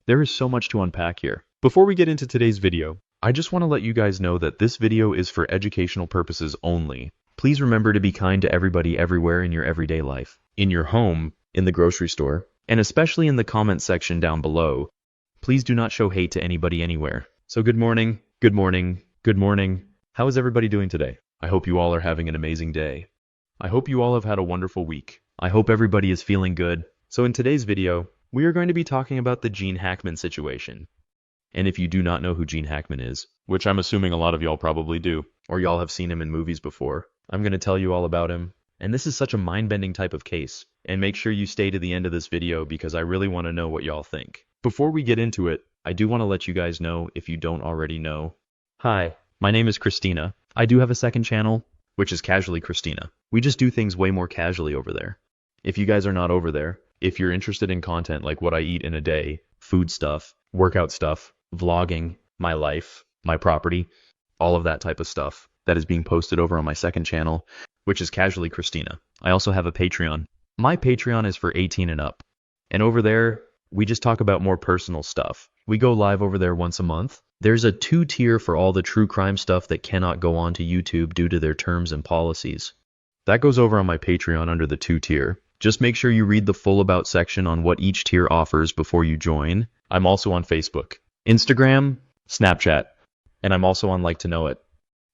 There is so much to unpack here. Before we get into today's video, I just want to let you guys know that this video is for educational purposes only. Please remember to be kind to everybody everywhere in your everyday life, in your home, in the grocery store, and especially in the comment section down below. Please do not show hate to anybody anywhere. So good morning, good morning, good morning. How is everybody doing today? I hope you all are having an amazing day. I hope you all have had a wonderful week. I hope everybody is feeling good. So in today's video, we are going to be talking about the Gene Hackman situation. And if you do not know who Gene Hackman is, which I'm assuming a lot of y'all probably do, or y'all have seen him in movies before, I'm going to tell you all about him. And this is such a mind-bending type of case. And make sure you stay to the end of this video because I really want to know what y'all think. Before we get into it, I do want to let you guys know if you don't already know. Hi, my name is Christina. I do have a second channel, which is Casually Christina. We just do things way more casually over there. If you guys are not over there, if you're interested in content like what I eat in a day, food stuff, workout stuff, vlogging, my life, my property, all of that type of stuff that is being posted over on my second channel, which is Casually Christina. I also have a Patreon. My Patreon is for 18 and up. And over there, we just talk about more personal stuff. We go live over there once a month. There's a 2-tier for all the true crime stuff that cannot go on to YouTube due to their terms and policies. That goes over on my Patreon under the 2-tier. Just make sure you read the full about section on what each tier offers before you join. I'm also on Facebook, Instagram, Snapchat, and I'm also on Like to Know It.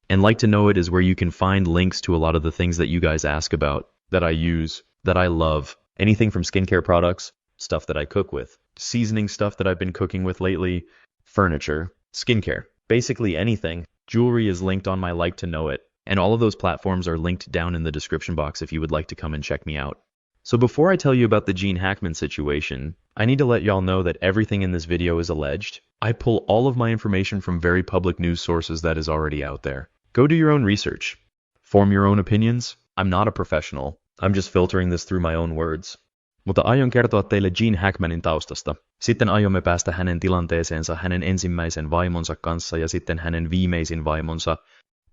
And Like to Know It is where you can find links to a lot of the things that you guys ask about, that I use, that I love. Anything from skincare products, stuff that I cook with, seasoning stuff that I've been cooking with lately, furniture, skincare, basically anything. Jewelry is linked on my Like to Know It, and all of those platforms are linked down in the description box if you would like to come and check me out. So before I tell you about the Gene Hackman situation, I need to let y'all know that everything in this video is alleged. I pull all of my information from very public news sources that is already out there. Go do your own research. Form your own opinions. I'm not a professional. I'm just filtering this through my own words. Mutta aion kertoa teille Gene Hackmanin taustasta. Sitten aiomme päästä hänen tilanteeseensa hänen ensimmäisen vaimonsa kanssa ja sitten hänen viimeisin vaimonsa,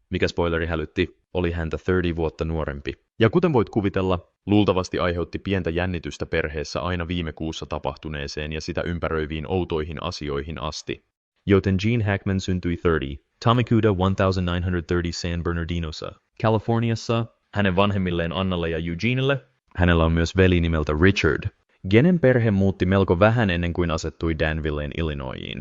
mikä spoileri hälytti, oli häntä 30 vuotta nuorempi. Ja kuten voit kuvitella, luultavasti aiheutti pientä jännitystä perheessä aina viime kuussa tapahtuneeseen ja sitä ympäröiviin outoihin asioihin asti. Joten Gene Hackman syntyi 30, tammikuuta 1930 San Bernardinossa, Kaliforniassa, hänen vanhemmilleen Annalle ja Eugenelle. Hänellä on myös veli nimeltä Richard. Genen perhe muutti melko vähän ennen kuin asettui Danvilleen Illinoisiin.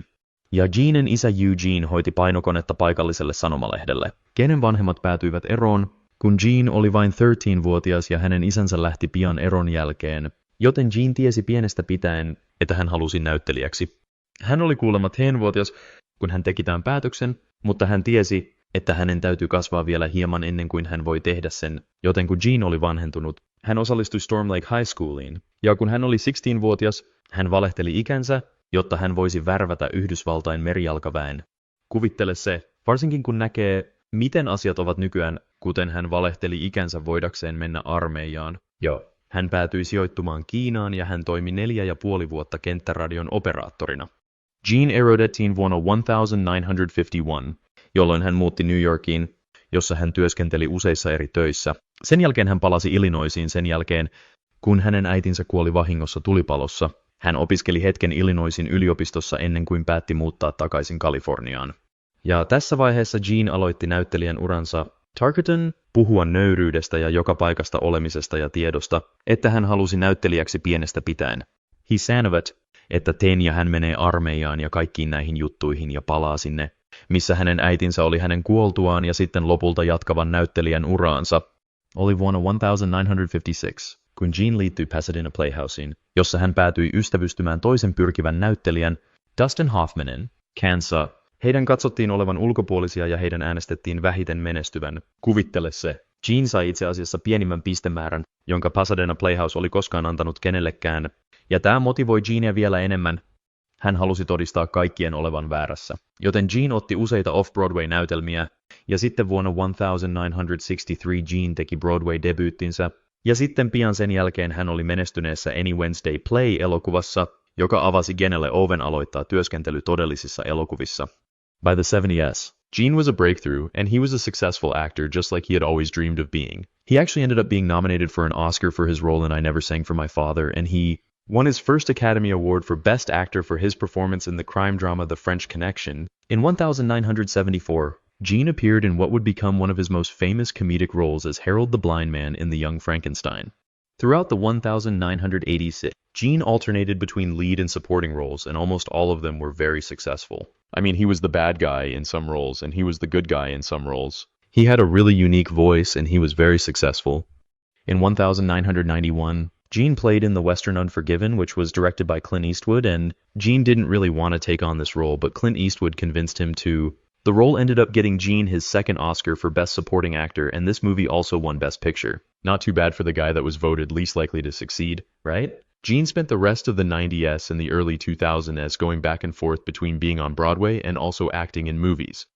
Ja Genen isä Eugene hoiti painokonetta paikalliselle sanomalehdelle. Genen vanhemmat päätyivät eroon, kun Gene oli vain 13-vuotias ja hänen isänsä lähti pian eron jälkeen, joten Gene tiesi pienestä pitäen, että hän halusi näyttelijäksi. Hän oli kuulemma 10-vuotias, kun hän teki tämän päätöksen, mutta hän tiesi, että hänen täytyy kasvaa vielä hieman ennen kuin hän voi tehdä sen, joten kun Gene oli vanhentunut, hän osallistui Storm Lake High Schooliin, ja kun hän oli 16-vuotias, hän valehteli ikänsä, jotta hän voisi värvätä Yhdysvaltain merijalkaväen. Kuvittele se, varsinkin kun näkee, miten asiat ovat nykyään, kuten hän valehteli ikänsä voidakseen mennä armeijaan. Joo. Hän päätyi sijoittumaan Kiinaan ja hän toimi 4,5 vuotta kenttäradion operaattorina. Gene erotettiin vuonna 1951, jolloin hän muutti New Yorkiin, jossa hän työskenteli useissa eri töissä. Sen jälkeen hän palasi Illinoisiin sen jälkeen, kun hänen äitinsä kuoli vahingossa tulipalossa. Hän opiskeli hetken Illinoisin yliopistossa ennen kuin päätti muuttaa takaisin Kaliforniaan. Ja tässä vaiheessa Gene aloitti näyttelijän uransa Targeton puhua nöyryydestä ja joka paikasta olemisesta ja tiedosta, että hän halusi näyttelijäksi pienestä pitäen. He sanovat, että teen ja hän menee armeijaan ja kaikkiin näihin juttuihin ja palaa sinne, missä hänen äitinsä oli hänen kuoltuaan ja sitten lopulta jatkavan näyttelijän uraansa. Oli vuonna 1956, kun Gene liittyi Pasadena Playhouseen, jossa hän päätyi ystävystymään toisen pyrkivän näyttelijän Dustin Hoffmanin kanssa. Heidän katsottiin olevan ulkopuolisia ja heidän äänestettiin vähiten menestyvän. Kuvittele se. Gene sai itse asiassa pienimmän pistemäärän, jonka Pasadena Playhouse oli koskaan antanut kenellekään, ja tämä motivoi Genea vielä enemmän. Hän halusi todistaa kaikkien olevan väärässä. Joten Gene otti useita off-Broadway-näytelmiä, ja sitten vuonna 1963 Gene teki Broadway-debyyttinsä, ja sitten pian sen jälkeen hän oli menestyneessä Any Wednesday Play-elokuvassa, joka avasi Genelle oven aloittaa työskentely todellisissa elokuvissa. By the 70s, Gene was a breakthrough, and he was a successful actor just like he had always dreamed of being. He actually ended up being nominated for an Oscar for his role in I Never Sang for My Father, and he won his first Academy Award for Best Actor for his performance in the crime drama The French Connection. In 1974, Gene appeared in what would become one of his most famous comedic roles as Harold the Blind Man in The Young Frankenstein. Throughout the 1986, Gene alternated between lead and supporting roles, and almost all of them were very successful. I mean, he was the bad guy in some roles, and he was the good guy in some roles. He had a really unique voice, and he was very successful. In 1991, Gene played in the Western Unforgiven, which was directed by Clint Eastwood, and Gene didn't really want to take on this role, but Clint Eastwood convinced him to. The role ended up getting Gene his second Oscar for Best Supporting Actor, and this movie also won Best Picture. Not too bad for the guy that was voted least likely to succeed, right? Gene spent the rest of the 90s and the early 2000s going back and forth between being on Broadway and also acting in movies.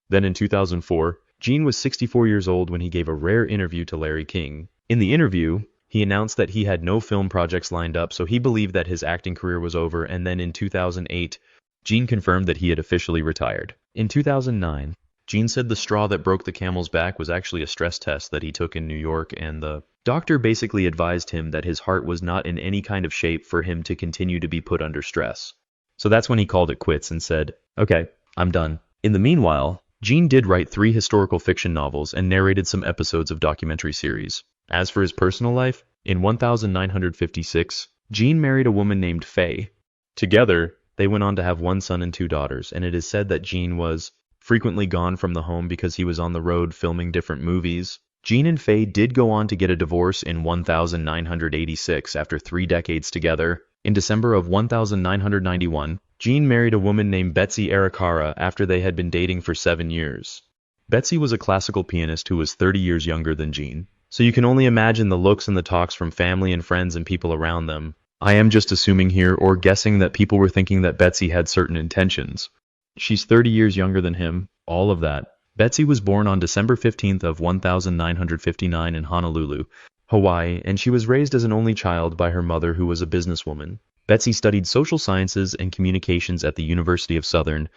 Then in 2004, Gene was 64 years old when he gave a rare interview to Larry King. In the interview, he announced that he had no film projects lined up, so he believed that his acting career was over, and then in 2008, Gene confirmed that he had officially retired. In 2009, Gene said the straw that broke the camel's back was actually a stress test that he took in New York, and the doctor basically advised him that his heart was not in any kind of shape for him to continue to be put under stress. So that's when he called it quits and said, "Okay, I'm done." In the meanwhile, Gene did write 3 historical fiction novels and narrated some episodes of documentary series. As for his personal life, in 1956, Gene married a woman named Faye. Together, they went on to have 1 son and 2 daughters, and it is said that Gene was frequently gone from the home because he was on the road filming different movies. Gene and Faye did go on to get a divorce in 1986 after 3 decades together. In December of 1991, Gene married a woman named Betsy Arikara after they had been dating for 7 years. Betsy was a classical pianist who was 30 years younger than Gene. So you can only imagine the looks and the talks from family and friends and people around them. I am just assuming here or guessing that people were thinking that Betsy had certain intentions. She's 30 years younger than him, all of that. Betsy was born on December 15th of 1959 in Honolulu, Hawaii, and she was raised as an only child by her mother who was a businesswoman. Betsy studied social sciences and communications at the University of Southern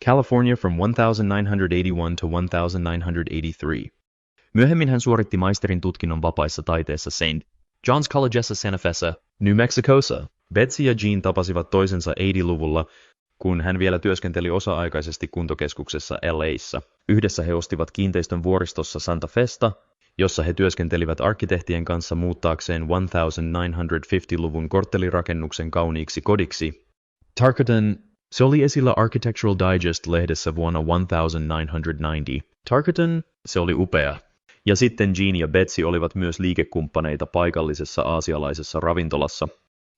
California from 1981 to 1983. Myöhemmin hän suoritti maisterin tutkinnon vapaissa taiteissa St. John's Collegeessa Santa Feissa, New Mexicossa. Betsy ja Gene tapasivat toisensa 80-luvulla, kun hän vielä työskenteli osa-aikaisesti kuntokeskuksessa LA:ssa. Yhdessä he ostivat kiinteistön vuoristossa Santa Festa, jossa he työskentelivät arkkitehtien kanssa muuttaakseen 1950-luvun korttelirakennuksen kauniiksi kodiksi. Tarkatan, se oli esillä Architectural Digest-lehdessä vuonna 1990. Tarkatan, se oli upea. Ja sitten Gene ja Betsy olivat myös liikekumppaneita paikallisessa aasialaisessa ravintolassa.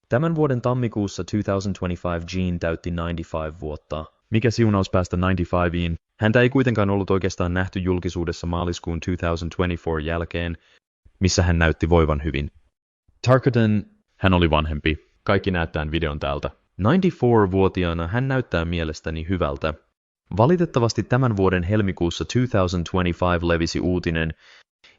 Tämän vuoden tammikuussa 2025 Gene täytti 95 vuotta. Mikä siunaus päästä 95iin? Häntä ei kuitenkaan ollut oikeastaan nähty julkisuudessa maaliskuun 2024 jälkeen, missä hän näytti voivan hyvin. Tarkatan, hän oli vanhempi. Kaikki näyttää videon täältä. 94-vuotiaana hän näyttää mielestäni hyvältä. Valitettavasti tämän vuoden helmikuussa 2025 levisi uutinen,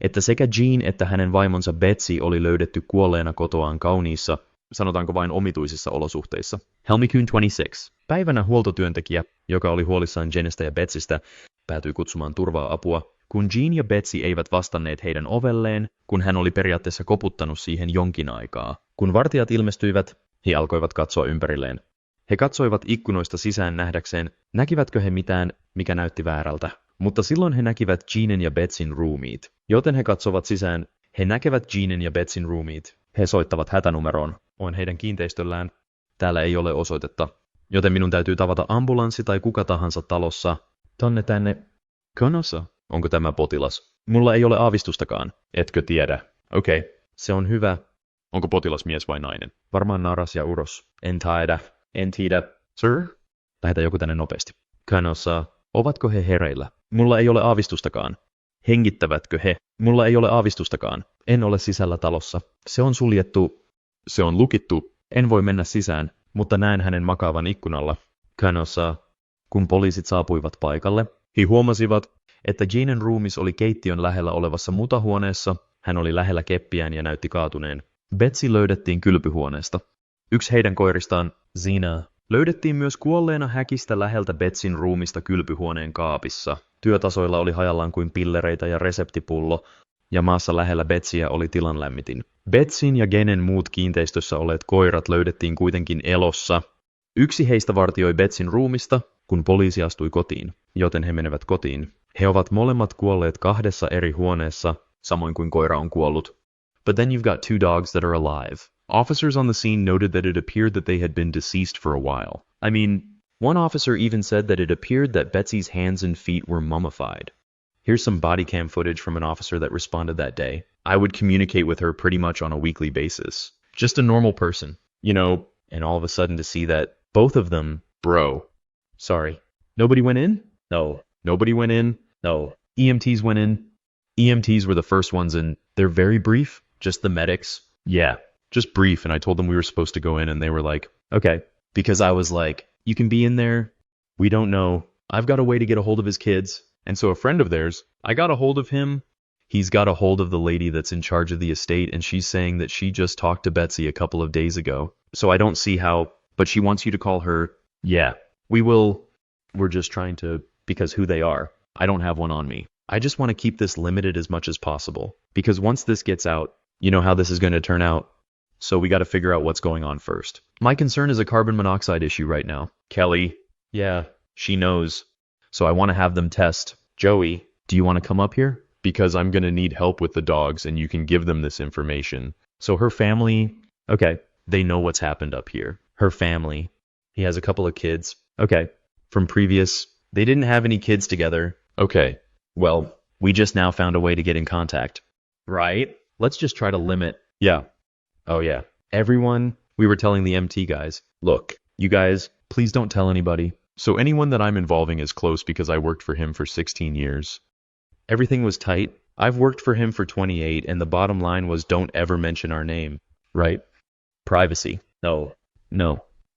että sekä Gene että hänen vaimonsa Betsy oli löydetty kuolleena kotoaan kauniissa, sanotaanko vain omituisissa olosuhteissa. Helmikuun 26. Päivänä huoltotyöntekijä, joka oli huolissaan Jenestä ja Betsystä, päätyi kutsumaan turvaa apua, kun Gene ja Betsy eivät vastanneet heidän ovelleen, kun hän oli periaatteessa koputtanut siihen jonkin aikaa. Kun vartijat ilmestyivät, he alkoivat katsoa ympärilleen. He katsoivat ikkunoista sisään nähdäkseen, näkivätkö he mitään, mikä näytti väärältä. Mutta silloin he näkivät Genen ja Betsyn ruumiit. Joten he katsovat sisään, he näkevät Genen ja Betsyn ruumiit. He soittavat hätänumeroon. Olen heidän kiinteistöllään. Täällä ei ole osoitetta. Joten minun täytyy tavata ambulanssi tai kuka tahansa talossa. Tänne. Konossa. Onko tämä potilas? Mulla ei ole aavistustakaan. Etkö tiedä? Okei. Se on hyvä. Onko potilas mies vai nainen? Varmaan naras ja uros. En tiedä. Sir? Lähetä joku tänne nopeasti. Konossa. Ovatko he hereillä? Mulla ei ole aavistustakaan. Hengittävätkö he? Mulla ei ole aavistustakaan. En ole sisällä talossa. Se on suljettu. Se on lukittu. En voi mennä sisään, mutta näen hänen makaavan ikkunalla. Konossa. Kun poliisit saapuivat paikalle, he huomasivat, että Genen ruumis oli keittiön lähellä olevassa mutahuoneessa. Hän oli lähellä keppiään ja näytti kaatuneen. Betsy löydettiin kylpyhuoneesta. Yksi heidän koiristaan, Zina, löydettiin myös kuolleena häkistä läheltä Betsyn ruumista kylpyhuoneen kaapissa. Työtasoilla oli hajallaan kuin pillereitä ja reseptipullo. ja maassa lähellä Betsyä oli tilanlämmitin. Betsyn ja Genen muut kiinteistössä olleet koirat löydettiin kuitenkin elossa. Yksi heistä vartioi Betsyn ruumista, kun poliisi astui kotiin, joten he menevät kotiin. He ovat molemmat kuolleet 2 eri huoneessa, samoin kuin koira on kuollut. But then you've got 2 dogs that are alive. Officers on the scene noted that it appeared that they had been deceased for a while. I mean, one officer even said that it appeared that Betsy's hands and feet were mummified. Here's some body cam footage from an officer that responded that day. I would communicate with her pretty much on a weekly basis. Just a normal person, you know, and all of a sudden to see that both of them, bro. Sorry. Nobody went in? No. Nobody went in? No. EMTs went in? EMTs were the first ones in. They're very brief. Just the medics. Yeah. Just brief. And I told them we were supposed to go in and they were like, okay. Because I was like, you can be in there. We don't know. I've got a way to get a hold of his kids. And so a friend of theirs, I got a hold of him. He's got a hold of the lady that's in charge of the estate, and she's saying that she just talked to Betsy a couple of days ago. So I don't see how, but she wants you to call her. Yeah, we will. We're just trying to, because who they are. I don't have one on me. I just want to keep this limited as much as possible, because once this gets out, you know how this is going to turn out. So we got to figure out what's going on first. My concern is a carbon monoxide issue right now. Kelly. Yeah, she knows. So I want to have them test. Joey, do you want to come up here? Because I'm going to need help with the dogs and you can give them this information. So her family, okay, they know what's happened up here. Her family, he has a couple of kids. Okay, from previous, they didn't have any kids together. Okay, well, we just now found a way to get in contact. Right? Let's just try to limit. Yeah. Oh yeah. Everyone, we were telling the MT guys, look, you guys, please don't tell anybody. So anyone that I'm involving is close because I worked for him for 16 years. Everything was tight. I've worked for him for 28, and the bottom line was don't ever mention our name. Right? Privacy. No.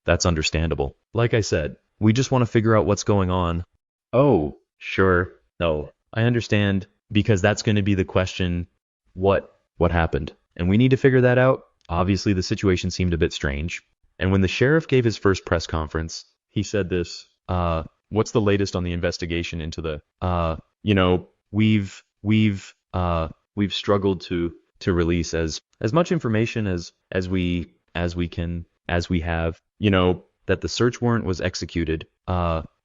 That's understandable. Like I said, we just want to figure out what's going on. Oh, sure. No. I understand, because that's going to be the question, what happened? And we need to figure that out. Obviously, the situation seemed a bit strange. And when the sheriff gave his first press conference, he said this, what's the latest on the investigation into the, you know, we've struggled to release as much information as we have, you know, that the search warrant was executed,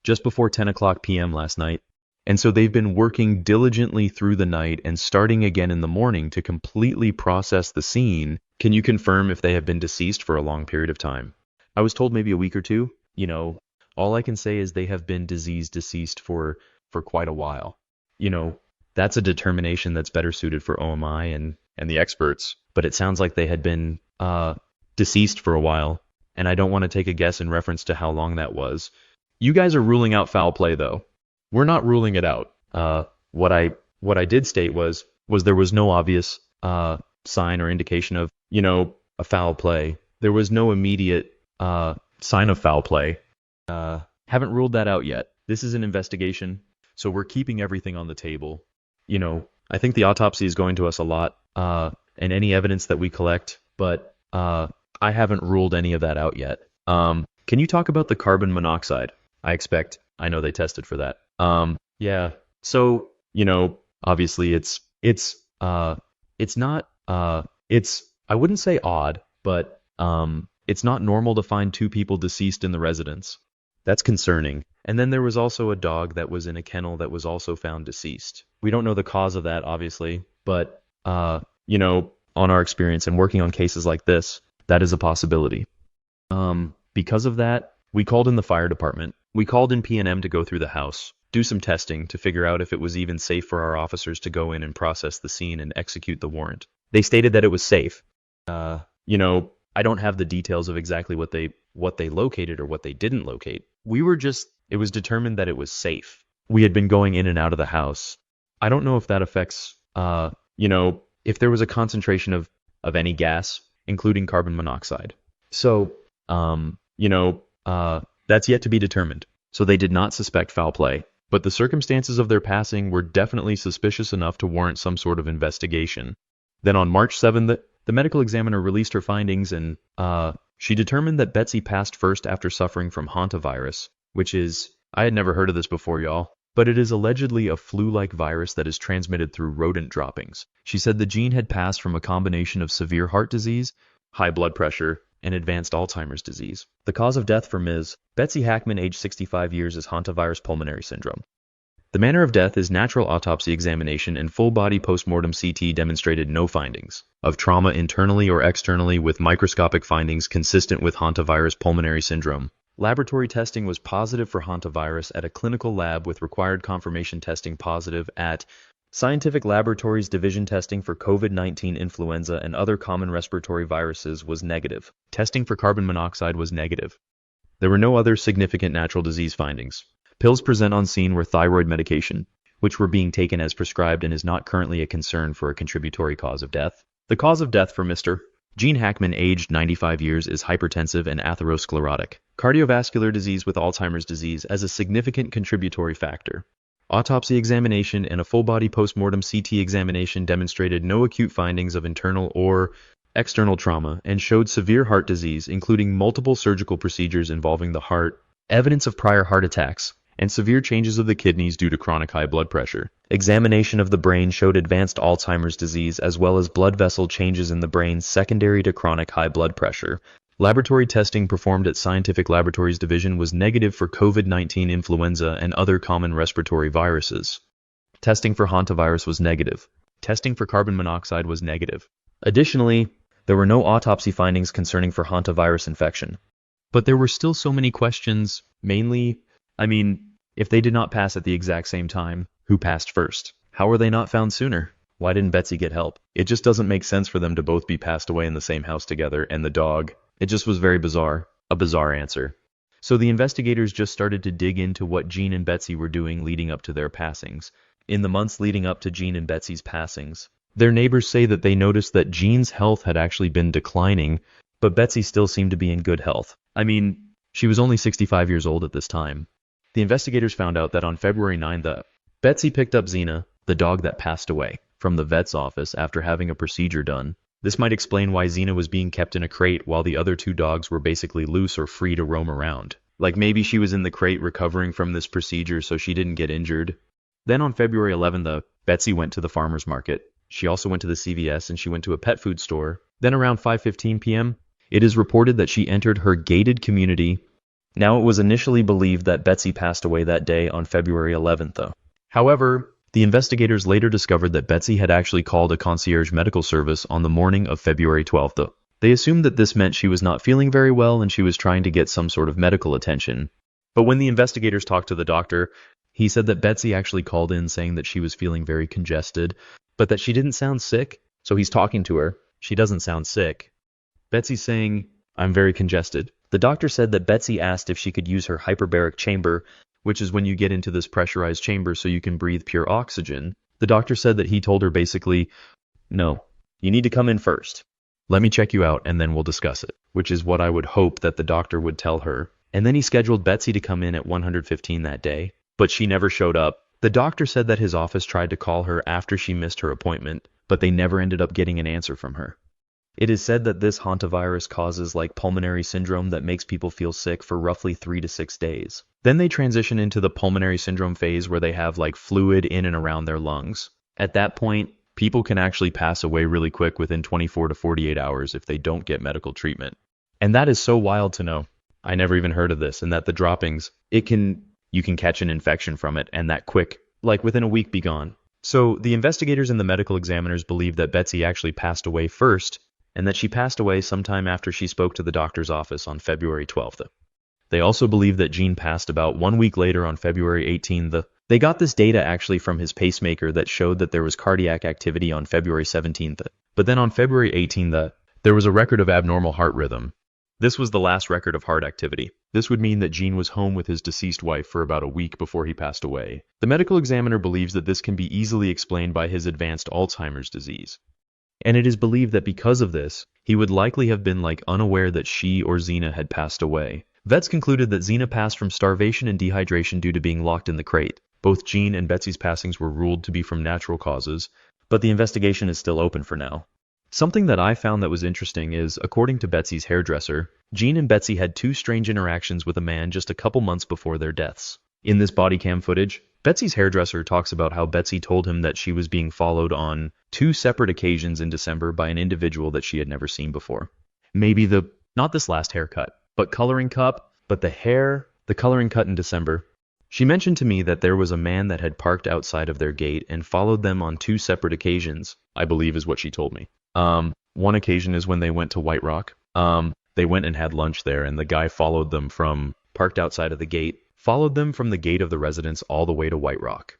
just before 10 o'clock p.m. last night. And so they've been working diligently through the night and starting again in the morning to completely process the scene. Can you confirm if they have been deceased for a long period of time? I was told maybe a week or two. You know, all I can say is they have been deceased for quite a while. You know, that's a determination that's better suited for OMI and the experts. But it sounds like they had been deceased for a while, and I don't want to take a guess in reference to how long that was. You guys are ruling out foul play, though. We're not ruling it out. What I did state was there was no obvious sign or indication of, you know, a foul play. There was no immediate sign of foul play. Haven't ruled that out yet. This is an investigation, so we're keeping everything on the table. You know, I think the autopsy is going to us a lot, and any evidence that we collect, but I haven't ruled any of that out yet. Can you talk about the carbon monoxide? I know they tested for that. Yeah. So, you know, obviously it's not, I wouldn't say odd, but, it's not normal to find 2 people deceased in the residence. That's concerning. And then there was also a dog that was in a kennel that was also found deceased. We don't know the cause of that, obviously, but, you know, on our experience and working on cases like this, that is a possibility. Because of that, we called in the fire department. We called in P&M to go through the house, do some testing to figure out if it was even safe for our officers to go in and process the scene and execute the warrant. They stated that it was safe. You know, I don't have the details of exactly what they located or what they didn't locate. It was determined that it was safe. We had been going in and out of the house. I don't know if that affects, you know, if there was a concentration of any gas, including carbon monoxide. So, you know, that's yet to be determined. So they did not suspect foul play, but the circumstances of their passing were definitely suspicious enough to warrant some sort of investigation. Then on March 7th, the medical examiner released her findings, and she determined that Betsy passed first after suffering from hantavirus, which is, I had never heard of this before, y'all, but it is allegedly a flu-like virus that is transmitted through rodent droppings. She said the gene had passed from a combination of severe heart disease, high blood pressure, and advanced Alzheimer's disease. The cause of death for Ms. Betsy Hackman, age 65 years, is hantavirus pulmonary syndrome. The manner of death is natural autopsy examination and full-body postmortem CT demonstrated no findings of trauma internally or externally with microscopic findings consistent with hantavirus pulmonary syndrome. Laboratory testing was positive for hantavirus at a clinical lab with required confirmation testing positive at Scientific Laboratories Division. Testing for COVID-19 influenza and other common respiratory viruses was negative. Testing for carbon monoxide was negative. There were no other significant natural disease findings. Pills present on scene were thyroid medication, which were being taken as prescribed and is not currently a concern for a contributory cause of death. The cause of death for Mr. Gene Hackman, aged 95 years, is hypertensive and atherosclerotic. Cardiovascular disease with Alzheimer's disease as a significant contributory factor. Autopsy examination and a full-body postmortem CT examination demonstrated no acute findings of internal or external trauma and showed severe heart disease, including multiple surgical procedures involving the heart, evidence of prior heart attacks, and severe changes of the kidneys due to chronic high blood pressure. Examination of the brain showed advanced Alzheimer's disease as well as blood vessel changes in the brain secondary to chronic high blood pressure. Laboratory testing performed at Scientific Laboratories Division was negative for COVID-19 influenza and other common respiratory viruses. Testing for hantavirus was negative. Testing for carbon monoxide was negative. Additionally, there were no autopsy findings concerning for hantavirus infection. But there were still so many questions, mainly, if they did not pass at the exact same time, who passed first? How were they not found sooner? Why didn't Betsy get help? It just doesn't make sense for them to both be passed away in the same house together, and the dog. It just was very bizarre. A bizarre answer. So the investigators just started to dig into what Gene and Betsy were doing leading up to their passings. In the months leading up to Gene and Betsy's passings, their neighbors say that they noticed that Gene's health had actually been declining, but Betsy still seemed to be in good health. She was only 65 years old at this time. The investigators found out that on February 9th, Betsy picked up Xena, the dog that passed away, from the vet's office after having a procedure done. This might explain why Xena was being kept in a crate while the other two dogs were basically loose or free to roam around. Like maybe she was in the crate recovering from this procedure so she didn't get injured. Then on February 11th, Betsy went to the farmer's market. She also went to the CVS and she went to a pet food store. Then around 5:15 p.m., it is reported that she entered her gated community. Now, it was initially believed that Betsy passed away that day on February 11th, though. However, the investigators later discovered that Betsy had actually called a concierge medical service on the morning of February 12th, though. They assumed that this meant she was not feeling very well and she was trying to get some sort of medical attention. But when the investigators talked to the doctor, he said that Betsy actually called in saying that she was feeling very congested, but that she didn't sound sick. So he's talking to her. She doesn't sound sick. Betsy's saying, "I'm very congested." The doctor said that Betsy asked if she could use her hyperbaric chamber, which is when you get into this pressurized chamber so you can breathe pure oxygen. The doctor said that he told her basically, "No, you need to come in first. Let me check you out and then we'll discuss it," which is what I would hope that the doctor would tell her. And then he scheduled Betsy to come in at 115 that day, but she never showed up. The doctor said that his office tried to call her after she missed her appointment, but they never ended up getting an answer from her. It is said that this hantavirus causes like pulmonary syndrome that makes people feel sick for roughly 3 to 6 days. Then they transition into the pulmonary syndrome phase where they have like fluid in and around their lungs. At that point, people can actually pass away really quick within 24 to 48 hours if they don't get medical treatment. And that is so wild to know. I never even heard of this, and that the droppings, you can catch an infection from it and that quick, like within a week be gone. So the investigators and the medical examiners believe that Betsy actually passed away first, and that she passed away sometime after she spoke to the doctor's office on February 12th. They also believe that Gene passed about 1 week later on February 18th. They got this data actually from his pacemaker that showed that there was cardiac activity on February 17th. But then on February 18th, there was a record of abnormal heart rhythm. This was the last record of heart activity. This would mean that Gene was home with his deceased wife for about a week before he passed away. The medical examiner believes that this can be easily explained by his advanced Alzheimer's disease. And it is believed that because of this, he would likely have been unaware that she or Xena had passed away. Vets concluded that Xena passed from starvation and dehydration due to being locked in the crate. Both Gene and Betsy's passings were ruled to be from natural causes, but the investigation is still open for now. Something that I found that was interesting is, according to Betsy's hairdresser, Gene and Betsy had 2 strange interactions with a man just a couple months before their deaths. In this body cam footage, Betsy's hairdresser talks about how Betsy told him that she was being followed on 2 separate occasions in December by an individual that she had never seen before. Maybe not this last haircut, but the coloring cut in December. She mentioned to me that there was a man that had parked outside of their gate and followed them on 2 separate occasions, I believe is what she told me. One occasion is when they went to White Rock. They went and had lunch there, and the guy followed them parked outside of the gate, followed them from the gate of the residence all the way to White Rock.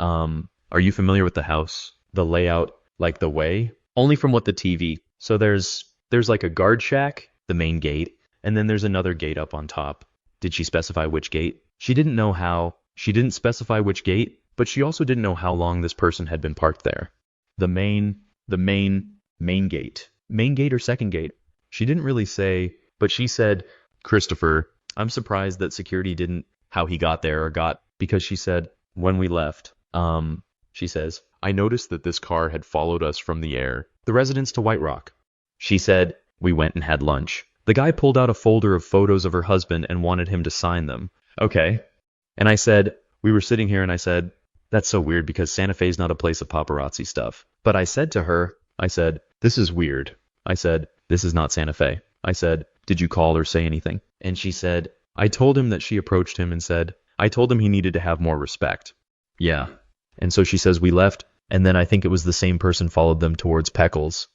Are you familiar with the house? The layout, like the way? Only from what the TV. So there's like a guard shack, the main gate, and then there's another gate up on top. Did she specify which gate? She didn't specify which gate, but she also didn't know how long this person had been parked there. The main gate. Main gate or second gate? She didn't really say, but she said, Christopher, I'm surprised that security didn't how he got there because she said, when we left, she says, I noticed that this car had followed us from the residence to White Rock. She said, we went and had lunch. The guy pulled out a folder of photos of her husband and wanted him to sign them. Okay. And I said, we were sitting here and I said, that's so weird because Santa Fe's not a place of paparazzi stuff. But I said to her, this is weird. I said, this is not Santa Fe. I said, did you call or say anything? And she said, I told him that she approached him and said, I told him he needed to have more respect. Yeah. And so she says we left, and then I think it was the same person followed them towards Peckles.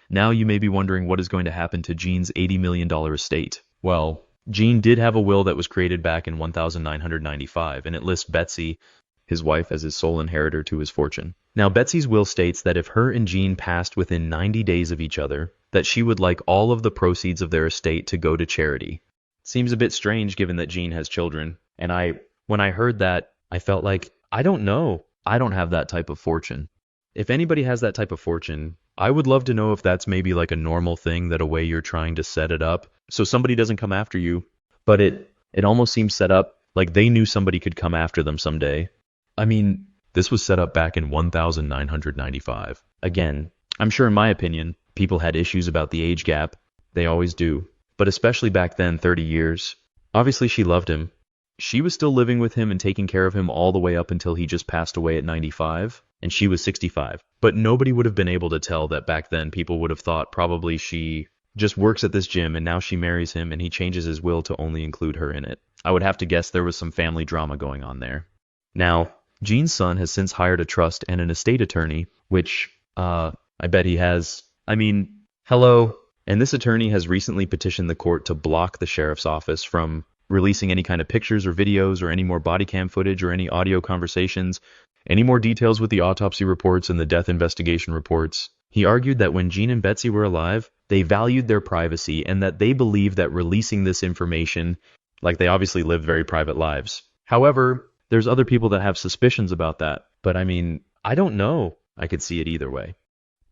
Now you may be wondering what is going to happen to Gene's $80 million estate. Well, Gene did have a will that was created back in 1995, and it lists Betsy, his wife, as his sole inheritor to his fortune. Now, Betsy's will states that if her and Gene passed within 90 days of each other, that she would like all of the proceeds of their estate to go to charity. Seems a bit strange given that Gene has children, and when I heard that, I felt like, I don't know. I don't have that type of fortune. If anybody has that type of fortune, I would love to know if that's maybe like a normal thing, that a way you're trying to set it up so somebody doesn't come after you. But it almost seems set up like they knew somebody could come after them someday. I mean, this was set up back in 1995. Again, I'm sure in my opinion, people had issues about the age gap. They always do. But especially back then, 30 years. Obviously she loved him. She was still living with him and taking care of him all the way up until he just passed away at 95, and she was 65. But nobody would have been able to tell that back then. People would have thought probably she just works at this gym and now she marries him and he changes his will to only include her in it. I would have to guess there was some family drama going on there. Now, Gene's son has since hired a trust and an estate attorney, which, I bet he has. I mean, hello. And this attorney has recently petitioned the court to block the sheriff's office from releasing any kind of pictures or videos or any more body cam footage or any audio conversations, any more details with the autopsy reports and the death investigation reports. He argued that when Gene and Betsy were alive, they valued their privacy and that they believed that releasing this information, like they obviously lived very private lives. However, there's other people that have suspicions about that. But I mean, I don't know. I could see it either way.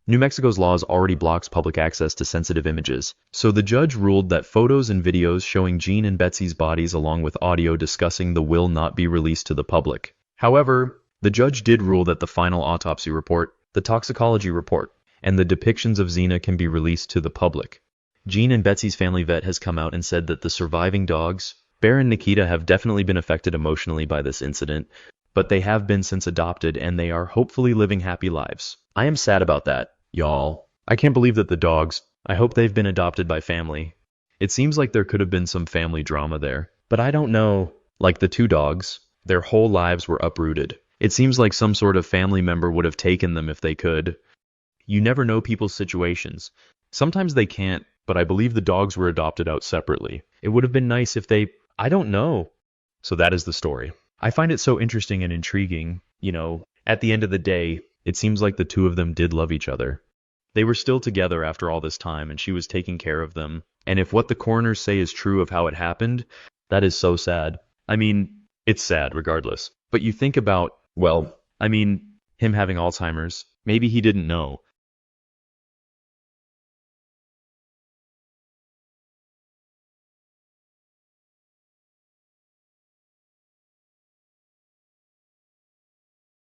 New Mexico's laws already blocks public access to sensitive images, so the judge ruled that photos and videos showing Gene and Betsy's bodies along with audio discussing the will not be released to the public. However, the judge did rule that the final autopsy report, the toxicology report, and the depictions of Xena can be released to the public. Gene and Betsy's family vet has come out and said that the surviving dogs, Bear and Nikita, have definitely been affected emotionally by this incident, but they have been since adopted and they are hopefully living happy lives. I am sad about that, y'all. I can't believe that the dogs, I hope they've been adopted by family. It seems like there could have been some family drama there, but I don't know. Like the 2 dogs, their whole lives were uprooted. It seems like some sort of family member would have taken them if they could. You never know people's situations. Sometimes they can't, but I believe the dogs were adopted out separately. It would have been nice if I don't know. So that is the story. I find it so interesting and intriguing. You know, at the end of the day, it seems like the 2 of them did love each other. They were still together after all this time, and she was taking care of them. And if what the coroners say is true of how it happened, that is so sad. I mean, it's sad regardless. But you think about, well, I mean, him having Alzheimer's, maybe he didn't know.